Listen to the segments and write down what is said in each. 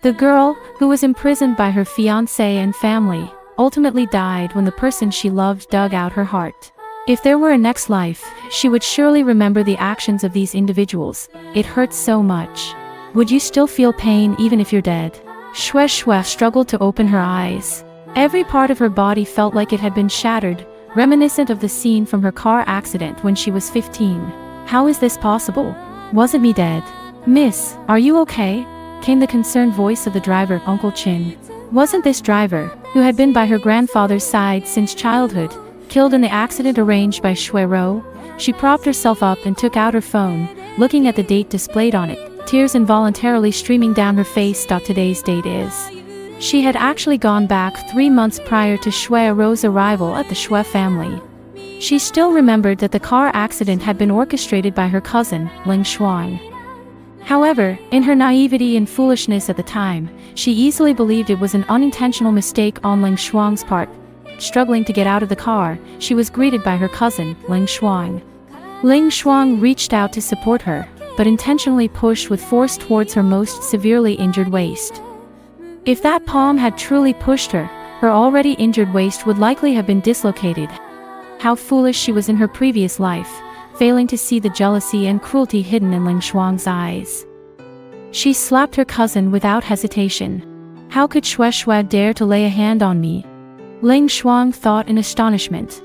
The girl, who was imprisoned by her fiancé and family, ultimately died when the person she loved dug out her heart. If there were a next life, she would surely remember the actions of these individuals. It hurts so much. Would you still feel pain even if you're dead? Xue Xue struggled to open her eyes. Every part of her body felt like it had been shattered, reminiscent of the scene from her car accident when she was 15. How is this possible? Wasn't me dead? Miss, are you okay? Came the concerned voice of the driver, Uncle Chin. Wasn't this driver, who had been by her grandfather's side since childhood, killed in the accident arranged by Xue Xue? She propped herself up and took out her phone, looking at the date displayed on it, tears involuntarily streaming down her face. Today's date is. She had actually gone back 3 months prior to Xue Xue's arrival at the Xue family. She still remembered that the car accident had been orchestrated by her cousin, Ling Xuan. However, in her naivety and foolishness at the time, she easily believed it was an unintentional mistake on Ling Xuan's part. Struggling to get out of the car, she was greeted by her cousin, Ling Xuan. Ling Xuan reached out to support her, but intentionally pushed with force towards her most severely injured waist. If that palm had truly pushed her, her already injured waist would likely have been dislocated. How foolish she was in her previous life, failing to see the jealousy and cruelty hidden in Ling Xuan's eyes. She slapped her cousin without hesitation. How could Xue Xue dare to lay a hand on me? Ling Xuan thought in astonishment.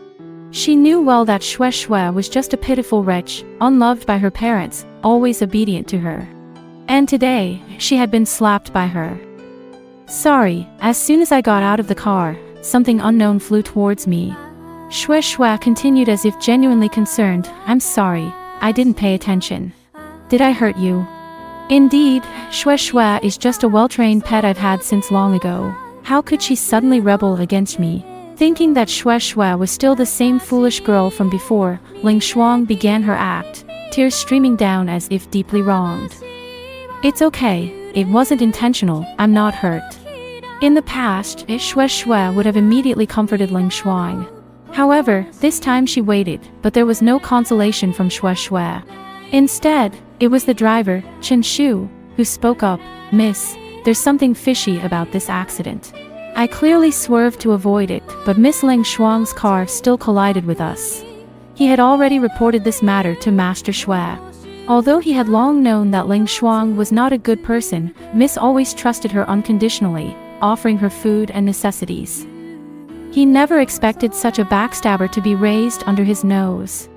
She knew well that Xue Xue was just a pitiful wretch, unloved by her parents, always obedient to her. And today, she had been slapped by her. Sorry, as soon as I got out of the car, something unknown flew towards me. Xue Xue continued as if genuinely concerned. I'm sorry, I didn't pay attention. Did I hurt you? Indeed, Xue Xue is just a well-trained pet I've had since long ago. How could she suddenly rebel against me? Thinking that Xue Xue was still the same foolish girl from before, Ling Xuan began her act, tears streaming down as if deeply wronged. It's okay, it wasn't intentional, I'm not hurt. In the past, Xue Xue would have immediately comforted Ling Xuan. However, this time she waited, but there was no consolation from Xue Xue. Instead, it was the driver, Chen Shu, who spoke up. Miss, there's something fishy about this accident. I clearly swerved to avoid it, but Miss Ling Xuan's car still collided with us. He had already reported this matter to Master Xue. Although he had long known that Ling Xuan was not a good person, Miss always trusted her unconditionally, offering her food and necessities. He never expected such a backstabber to be raised under his nose.